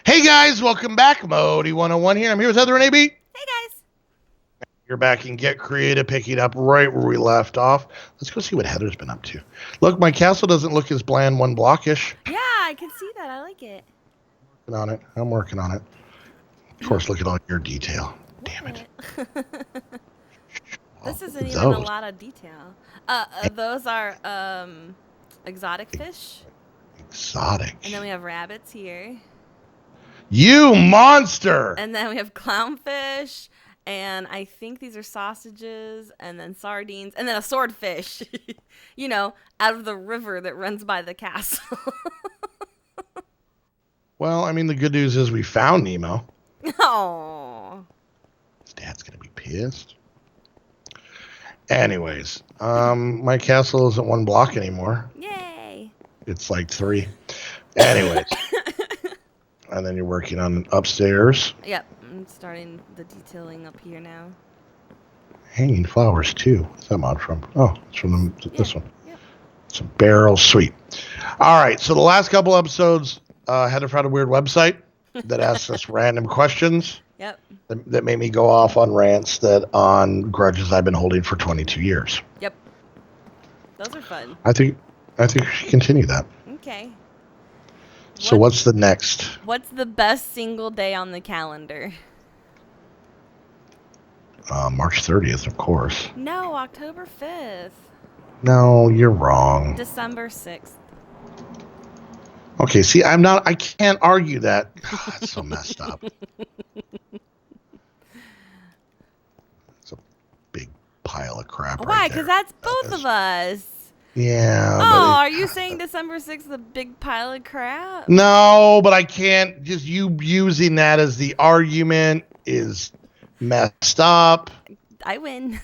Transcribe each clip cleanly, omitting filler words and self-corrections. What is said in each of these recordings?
Hey guys, welcome back. Modii101 here. I'm here with Heather and AB. Hey guys. You're back and Get Creative, picking up right where we left off. Let's go see what Heather's been up to. Look, my castle doesn't look as bland one blockish. Yeah, I can see that. I like it. I'm working on it. Of course, look at all your detail. Damn it. This isn't even a lot of detail. Those are exotic fish. Exotic. And then we have rabbits here. You monster! And then we have clownfish. And I think these are sausages. And then sardines. And then a swordfish. You know, out of the river that runs by the castle. Well, I mean, the good news is we found Nemo. Oh. His dad's going to be pissed. Anyways, my castle isn't one block anymore. Yay. It's like 3. Anyways. And then you're working on upstairs. Yep, I'm starting the detailing up here now. Hanging flowers too. What's that mod from? Oh, it's from this one. Yep. It's a barrel sweet. All right, so the last couple episodes, Heather found a weird website that asks us random questions. Yep. That made me go off on rants on grudges I've been holding for 22 years. Yep. Those are fun. I think we should continue that. Okay. So what's the next? What's the best single day on the calendar? March 30th, of course. No, October 5th. No, you're wrong. December 6th. Okay, see, I can't argue that. God, that's so messed up. It's a big pile of crap. Why? Right, because that's both of us. Yeah. Oh, are you saying December 6th is a big pile of crap? No, but I can't. Just you using that as the argument is messed up. I win.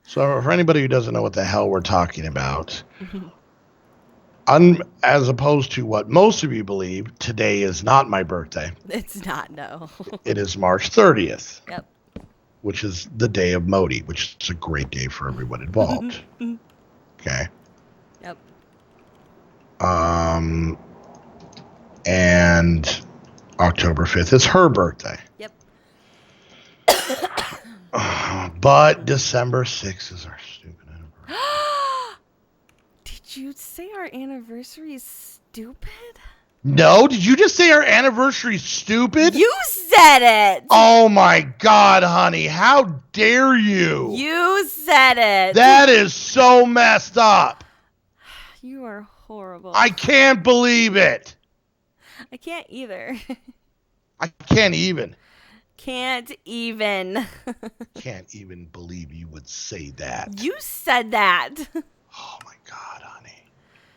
So for anybody who doesn't know what the hell we're talking about, as opposed to what most of you believe, today is not my birthday. It's not, no. It is March 30th. Yep. Which is the day of Modi, which is a great day for everyone involved. Okay. Yep. And October 5th is her birthday. Yep. But December 6th is our stupid anniversary. Did you say our anniversary is stupid? No, did you just say our anniversary is stupid? You said it! Oh my God, honey, how dare you? You said it! That is so messed up. You are horrible. I can't believe it. I can't either. I can't even. Can't even. Can't even believe you would say that. You said that. Oh my God, honey.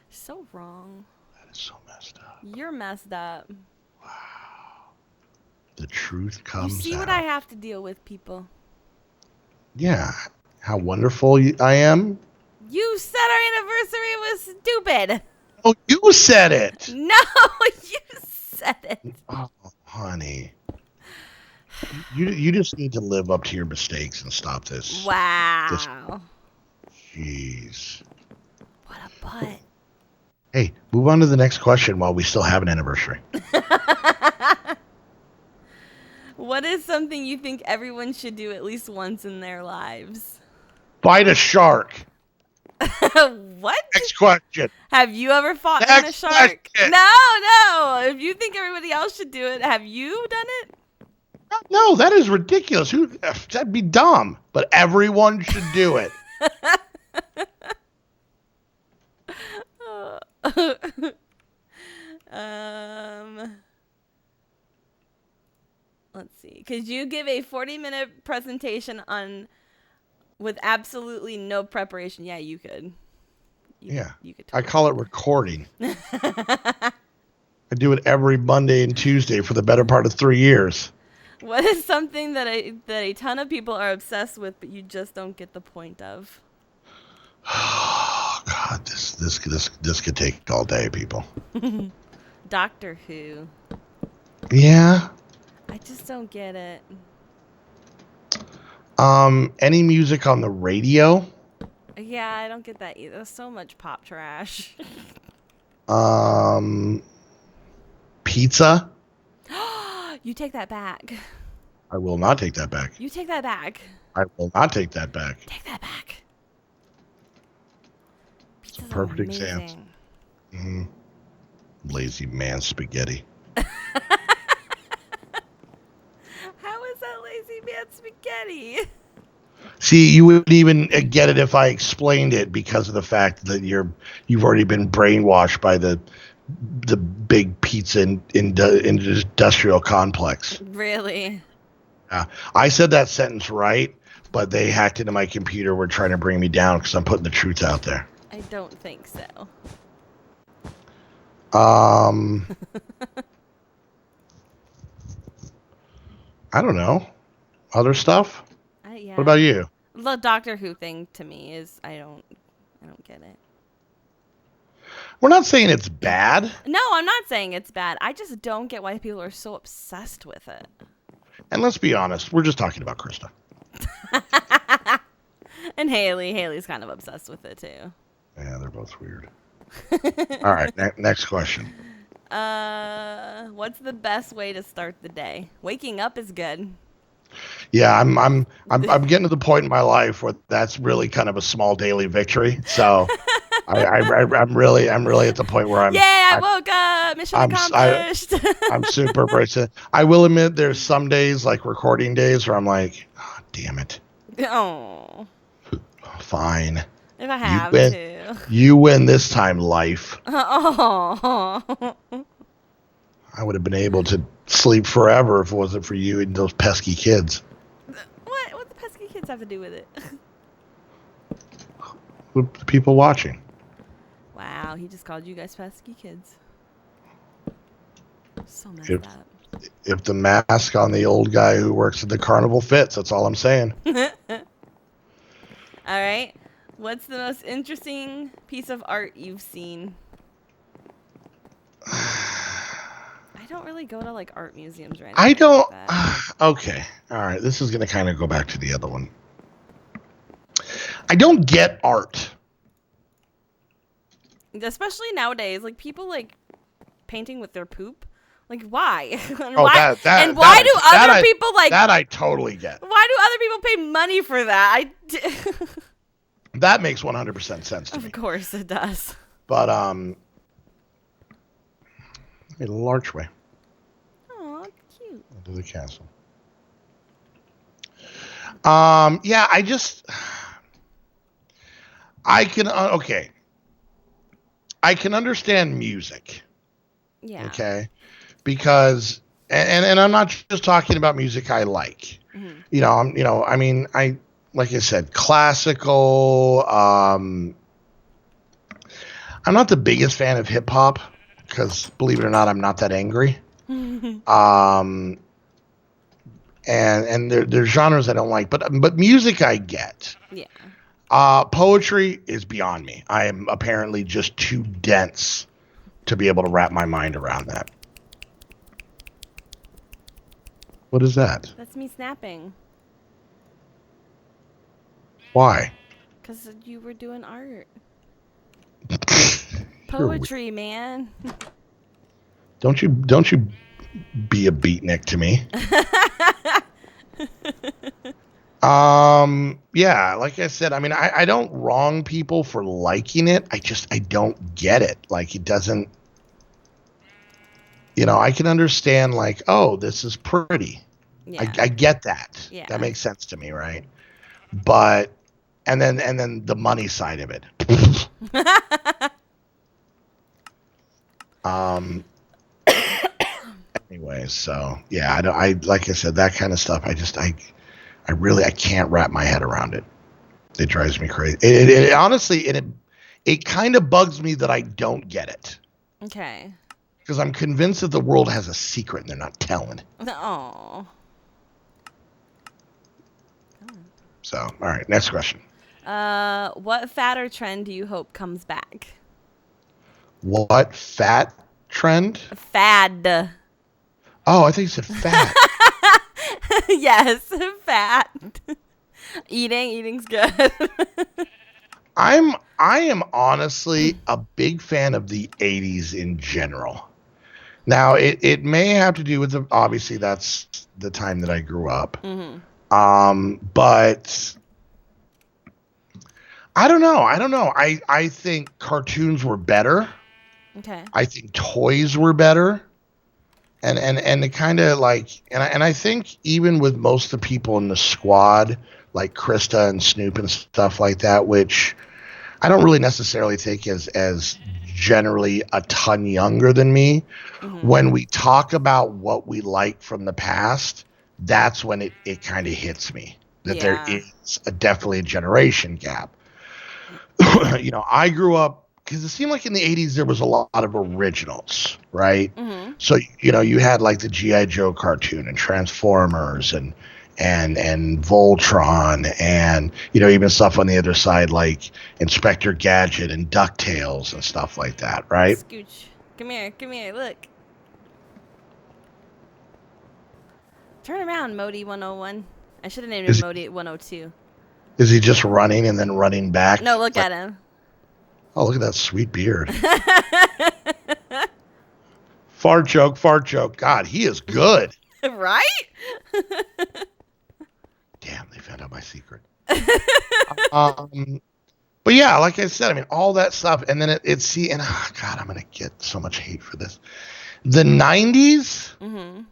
So wrong. That is so messed up. You're messed up. Wow. The truth comes out. You see what I have to deal with, people. Yeah. How wonderful I am. You said our anniversary was stupid. Oh, you said it. No, you said it. Oh, honey. You just need to live up to your mistakes and stop this. Wow. Jeez. What a butt. Hey, move on to the next question while we still have an anniversary. What is something you think everyone should do at least once in their lives? Fight a shark. What? Next question. Have you ever fought in a shark? Question. No. If you think everybody else should do it, have you done it? No, that is ridiculous. That'd be dumb. But everyone should do it. Let's see. Could you give a 40-minute presentation with absolutely no preparation? Yeah, you could. You could totally. I call it recording. I do it every Monday and Tuesday for the better part of 3 years. What is something that a ton of people are obsessed with, but you just don't get the point of? Oh God, this could take all day, people. Doctor Who. Yeah. I just don't get it. Any music on the radio? Yeah, I don't get that either. There's so much pop trash. Um, Pizza. You take that back. I will not take that back. You take that back. I will not take that back. Take that back. It's a Pizza's perfect amazing. example. Mm-hmm. Lazy man spaghetti. How is that lazy man spaghetti? See, you wouldn't even get it if I explained it because of the fact that you've already been brainwashed by the big pizza industrial complex. Really? I said that sentence right, but they hacked into my computer. Were trying to bring me down because I'm putting the truth out there. I don't think so. I don't know. Other stuff? Yeah. What about you? The Doctor Who thing to me is I don't get it. We're not saying it's bad. No, I'm not saying it's bad. I just don't get why people are so obsessed with it. And let's be honest, we're just talking about Krista. And Haley. Haley's kind of obsessed with it too. Yeah, they're both weird. All right, next question. What's the best way to start the day? Waking up is good. Yeah, I'm getting to the point in my life where that's really kind of a small daily victory. So I'm really at the point where I woke up. Mission accomplished. I'm super bracing. I will admit there's some days like recording days where I'm like, oh, damn it. Oh. Fine. If I have to. You win this time, life. Oh. I would have been able to sleep forever if it wasn't for you and those pesky kids. What the pesky kids have to do with it? With the people watching. Wow, he just called you guys pesky kids. So messed up. If the mask on the old guy who works at the carnival fits, that's all I'm saying. All right. What's the most interesting piece of art you've seen? I don't really go to like art museums or anything. I don't. Like that. Okay. All right. This is going to kind of go back to the other one. I don't get art. Especially nowadays, like people like painting with their poop. Like why? And why do other people like that? I totally get. Why do other people pay money for that? That makes 100% sense to me. Of course it does. But a little archway. Oh, cute. Into the castle. Yeah, I can okay. I can understand music. Yeah. Okay. Because and I'm not just talking about music I like. Mm-hmm. Like I said, classical. I'm not the biggest fan of hip hop because, believe it or not, I'm not that angry. And there's genres I don't like, but music I get. Yeah. Poetry is beyond me. I am apparently just too dense to be able to wrap my mind around that. What is that? That's me snapping. Why? Because you were doing art. Poetry, man. Don't you be a beatnik to me. Yeah, like I said, I mean, I don't wrong people for liking it. I don't get it. Like, it doesn't, I can understand like, oh, this is pretty. Yeah. I get that. Yeah. That makes sense to me, right? But, and then the money side of it. Anyways, so yeah, I like I said, that kind of stuff. I can't wrap my head around it. It drives me crazy. It honestly, it kind of bugs me that I don't get it. Okay. Because I'm convinced that the world has a secret and they're not telling. Oh. So, all right, next question. What fad or trend do you hope comes back? What fat trend? Fad. Oh, I think you said fat. Yes, fat. Eating's good. I am honestly a big fan of the 80s in general. Now it may have to do with obviously that's the time that I grew up. Mm-hmm. But I don't know. I think cartoons were better. Okay. I think toys were better. And it kind of like and I think even with most of the people in the squad, like Krista and Snoop and stuff like that, which I don't really necessarily think as generally a ton younger than me. Mm-hmm. When we talk about what we like from the past, that's when it kind of hits me that there Yeah. is definitely a generation gap. I grew up because it seemed like in the 80s there was a lot of originals, right? Mm-hmm. So, you had like the G.I. Joe cartoon and Transformers and Voltron and, even stuff on the other side like Inspector Gadget and DuckTales and stuff like that, right? Scooch. Come here, look. Turn around, Modii101. I should have named him Is, Modii102. is he just running and then running back? No, look at him. Oh, look at that sweet beard. Fart joke. God, he is good. Right? Damn, they found out my secret. But yeah, like I said, I mean, all that stuff, and then and God, I'm gonna get so much hate for this. The 90s Mm-hmm.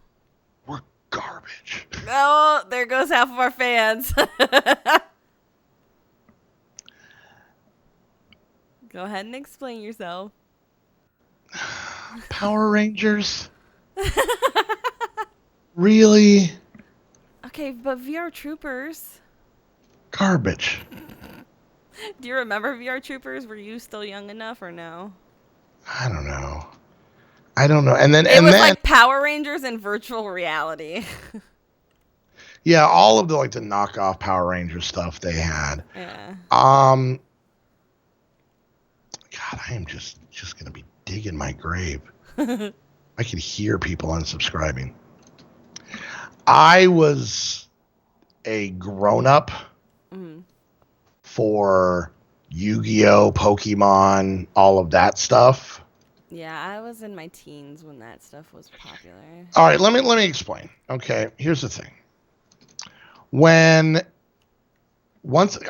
were garbage. Oh, there goes half of our fans. Go ahead and explain yourself. Power Rangers? Really? Okay, but VR Troopers. Garbage. Do you remember VR Troopers? Were you still young enough or no? I don't know. And then It was like Power Rangers in virtual reality. yeah, all of the knockoff Power Ranger stuff they had. Yeah. God, I am just gonna be digging my grave. I could hear people unsubscribing. I was a grown-up for Yu-Gi-Oh, Pokemon, all of that stuff. Yeah, I was in my teens when that stuff was popular. All right, let me explain. Okay, here's the thing. Once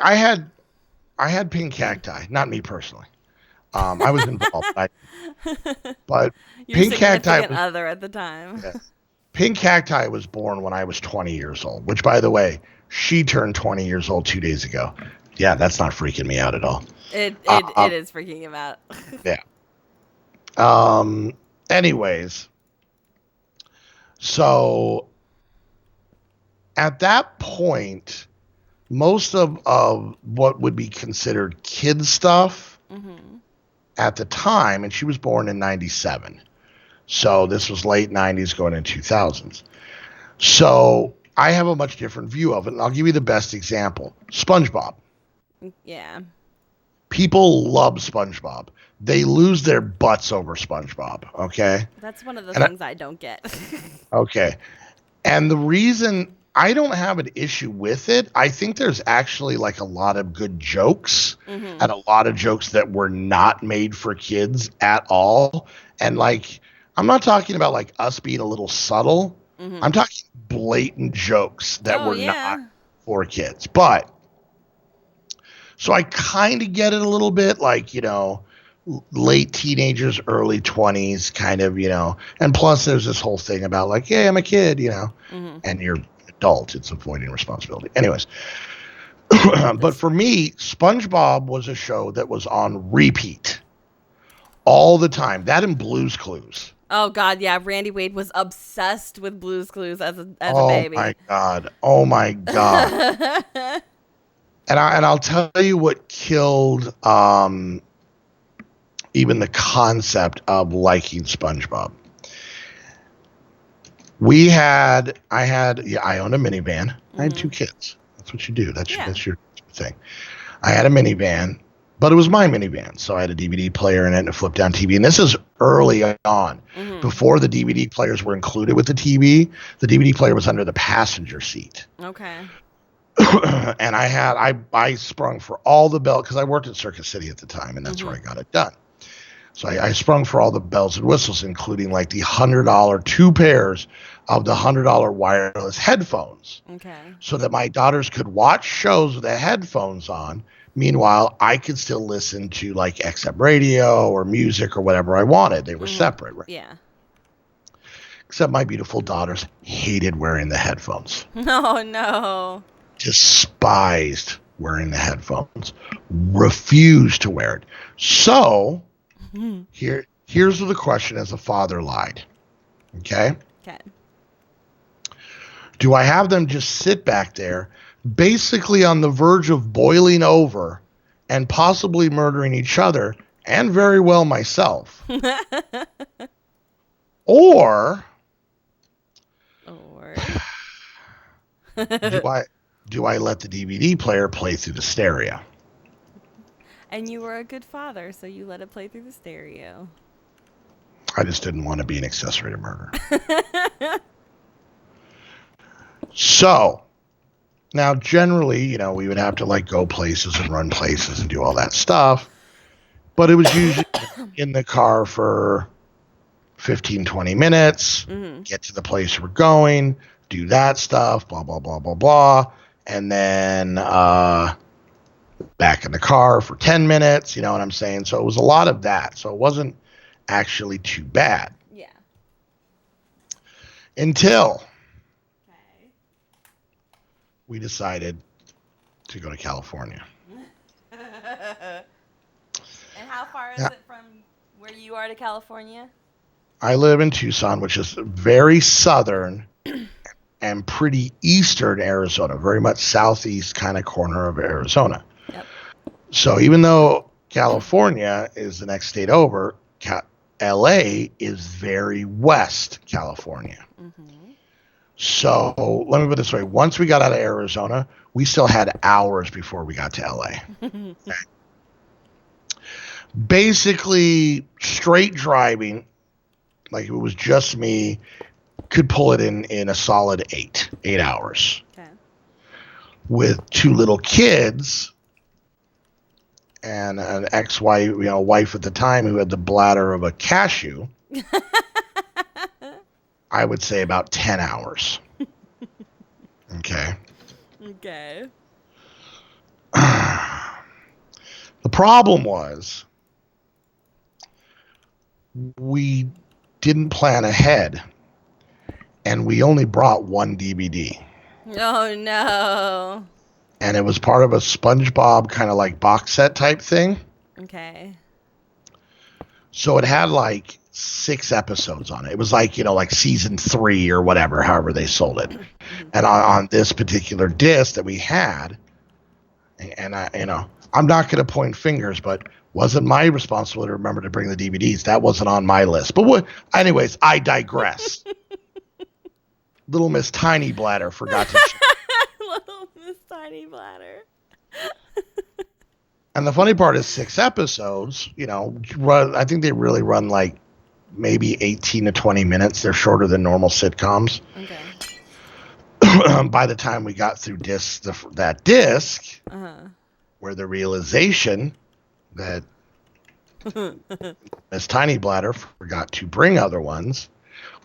I had pink cacti, not me personally. I was involved, but Your pink cacti significant other at the time. Yeah. Pink cacti was born when I was 20 years old. Which, by the way, she turned 20 years old 2 days ago. Yeah, that's not freaking me out at all. It is freaking him out. Yeah. Anyways, so at that point, most of what would be considered kid stuff at the time, and she was born in 97. So this was late 90s going into 2000s. So I have a much different view of it. And I'll give you the best example. SpongeBob. Yeah. People love SpongeBob. They lose their butts over SpongeBob, okay? That's one of the things I don't get. Okay. And the reason I don't have an issue with it, I think there's actually a lot of good jokes and a lot of jokes that were not made for kids at all. And I'm not talking about us being a little subtle. I'm talking blatant jokes that were not for kids. But so I kind of get it a little bit, late teenagers, early 20s kind of, and plus there's this whole thing about hey, I'm a kid, and you're adult. It's avoiding responsibility. Anyways, but for me, SpongeBob was a show that was on repeat all the time. That and Blue's Clues. Oh God, yeah. Randy Wade was obsessed with Blue's Clues as a baby. Oh my God. And I'll tell you what killed even the concept of liking SpongeBob. I owned a minivan. I had 2 kids. That's what you do. That's your thing. I had a minivan, but it was my minivan. So I had a DVD player in it and a flip down TV. And this is early on. Before the DVD players were included with the TV, the DVD player was under the passenger seat. Okay. And I sprung for all the bells because I worked at Circus City at the time, and that's where I got it done. So I sprung for all the bells and whistles, including like the $100 two pairs of the $100 wireless headphones. Okay. So that my daughters could watch shows with the headphones on. Meanwhile, I could still listen to like XM radio or music or whatever I wanted. They were separate, right? Yeah. Except my beautiful daughters hated wearing the headphones. Oh, no. Despised wearing the headphones. Refused to wear it. So here's the question as a father lied. Okay? Okay. Do I have them just sit back there, basically on the verge of boiling over and possibly murdering each other and very well myself? Or do I let the DVD player play through the stereo? And you were a good father, so you let it play through the stereo. I just didn't want to be an accessory to murder. So, now generally, you know, we would have to like go places and run places and do all that stuff. But it was usually in the car for 15, 20 minutes, get to the place we're going, do that stuff, blah, blah, blah, blah, blah. And then back in the car for 10 minutes, you know what I'm saying? So it was a lot of that. So it wasn't actually too bad. Yeah. Until we decided to go to California. And how far is it from where you are to California? I live in Tucson, which is very southern and pretty eastern Arizona, very much southeast kind of corner of Arizona. Yep. So even though California is the next state over, LA is very west California. So let me put it this way. Once we got out of Arizona, we still had hours before we got to LA. Okay. Basically, straight driving, like if it was just me, could pull it in a solid 8 hours. Okay. With 2 little kids and an ex-wife, you know, wife at the time who had the bladder of a cashew, I would say about 10 hours. Okay. Okay. The problem was we didn't plan ahead, and we only brought one DVD. Oh, no. And it was part of a SpongeBob kind of like box set type thing. Okay. So it had like 6 episodes on it. It was like, you know, like season 3 or whatever, however they sold it. And on this particular disc that we had, and I, you know, I'm not going to point fingers, but wasn't my responsibility to remember to bring the DVDs. That wasn't on my list. But anyways, I digress. Little Miss Tiny Bladder forgot to check. Little Miss Tiny Bladder. And the funny part is 6 episodes, you know, I think they really run like maybe 18 to 20 minutes. They're shorter than normal sitcoms. Okay. By the time we got through that disc, where the realization that Miss Tiny Bladder forgot to bring other ones,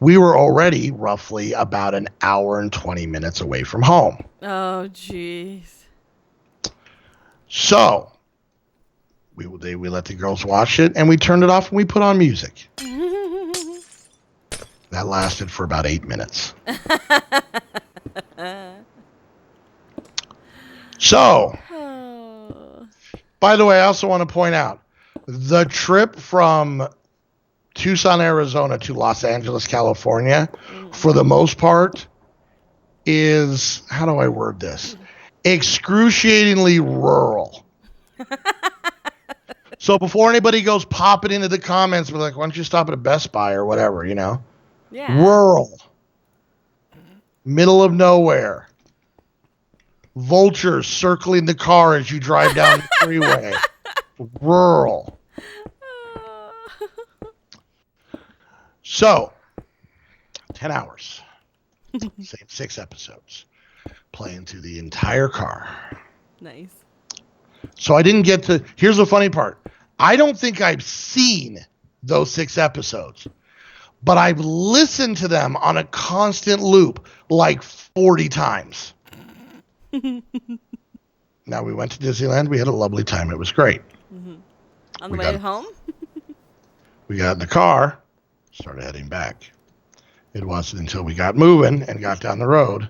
we were already roughly about an hour and 20 minutes away from home. Oh, jeez. So we let the girls watch it, and we turned it off and we put on music. That lasted for about 8 minutes. So, by the way, I also want to point out the trip from Tucson, Arizona to Los Angeles, California, for the most part, is, how do I word this? Excruciatingly rural. So before anybody goes popping into the comments, we're like, why don't you stop at a Best Buy or whatever, you know? Yeah. Rural. Middle of nowhere. Vultures circling the car as you drive down the freeway. Rural. So, 10 hours. Same 6 episodes. playing through the entire car. Nice. So I didn't get to. Here's the funny part. I don't think I've seen those 6 episodes, but I've listened to them on a constant loop like 40 times. Now we went to Disneyland. We had a lovely time. It was great. Mm-hmm. On the way home? We got in the car, started heading back. It wasn't until we got moving and got down the road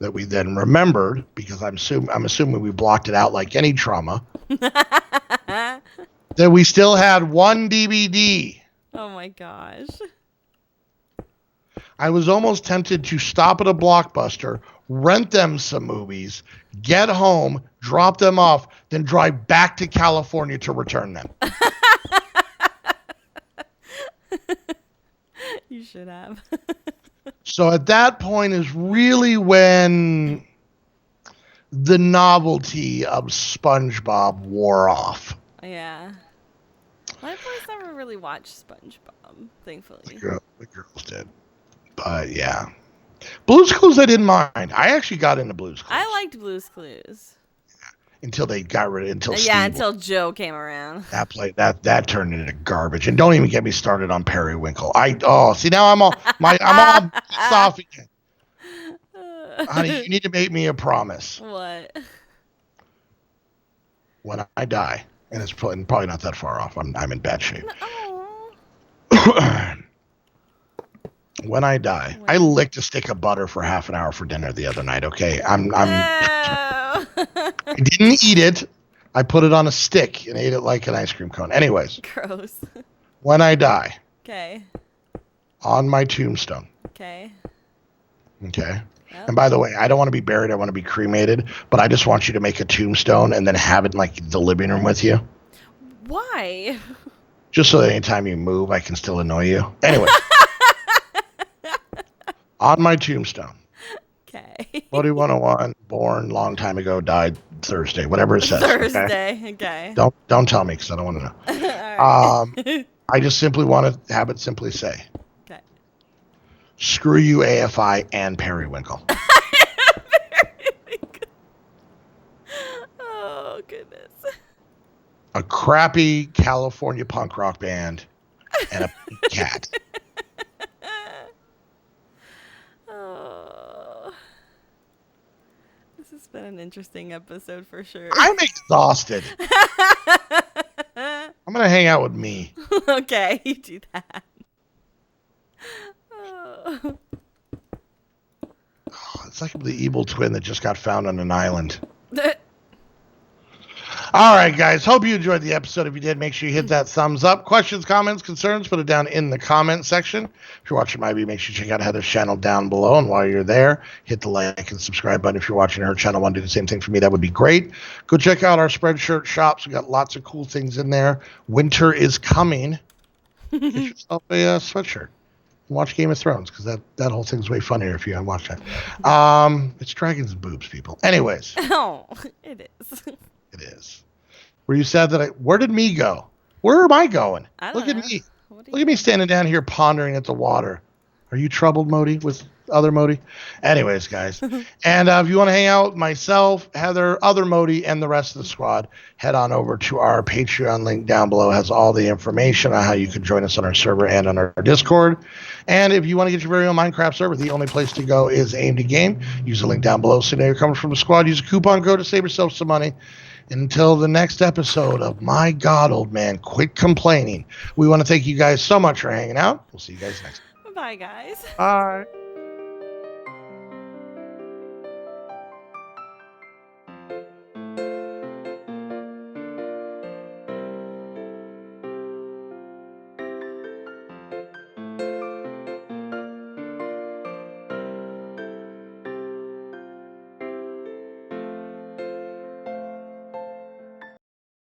that we then remembered, because I'm assuming we blocked it out like any trauma, that we still had one DVD. Oh my gosh. I was almost tempted to stop at a Blockbuster, rent them some movies, get home, drop them off, then drive back to California to return them. You should have. So at that point is really when the novelty of SpongeBob wore off. Yeah. My boys never really watched SpongeBob, thankfully. The girls did. But yeah. Blue's Clues I didn't mind. I actually got into Blue's Clues. I liked Blue's Clues. Until they got rid of until until Joe came around. That turned into garbage. And don't even get me started on Periwinkle. See now I'm all off again. Honey, you need to make me a promise. What? When I die, and it's probably not that far off. I'm in bad shape. When I die, I licked a stick of butter for half an hour for dinner the other night. Okay, I didn't eat it. I put it on a stick and ate it like an ice cream cone. Anyways. Gross. When I die. Okay. On my tombstone. Okay. Okay. Yep. And by the way, I don't want to be buried. I want to be cremated. But I just want you to make a tombstone and then have it in like the living room with you. Why? Just so that anytime you move, I can still annoy you. Anyway. On my tombstone. Okay. Modii101, born long time ago, died Thursday, whatever it says. Thursday, okay. Don't tell me because I don't want to know. Right. I just simply want to have it simply say, okay. Screw you, AFI and Periwinkle. Oh, goodness. A crappy California punk rock band and a cat. It's been an interesting episode for sure. I'm exhausted. I'm going to hang out with me. Okay, you do that. Oh, it's like the evil twin that just got found on an island. All right, guys. Hope you enjoyed the episode. If you did, make sure you hit that thumbs up. Questions, comments, concerns, put it down in the comment section. If you're watching my view, make sure you check out Heather's channel down below. And while you're there, hit the like and subscribe button. If you're watching her channel, want to do the same thing for me, that would be great. Go check out our Spreadshirt shops. We got lots of cool things in there. Winter is coming. Get yourself a sweatshirt. Watch Game of Thrones, because that whole thing's way funnier if you haven't watched that. It's dragons and boobs, people. Anyways. Oh, it is. It is. Were you sad that where did me go? Where am I going? Look at me. Look at me standing down here pondering at the water. Are you troubled, Modi, with other Modi? Anyways, guys. And if you want to hang out with myself, Heather, other Modi, and the rest of the squad, head on over to our Patreon link down below. It has all the information on how you can join us on our server and on our Discord. And if you want to get your very own Minecraft server, the only place to go is Aim to Game. Use the link down below so you know you're coming from the squad. Use a coupon code to save yourself some money. Until the next episode of My God, Old Man, Quit Complaining. We want to thank you guys so much for hanging out. We'll see you guys next time. Bye, guys. Bye.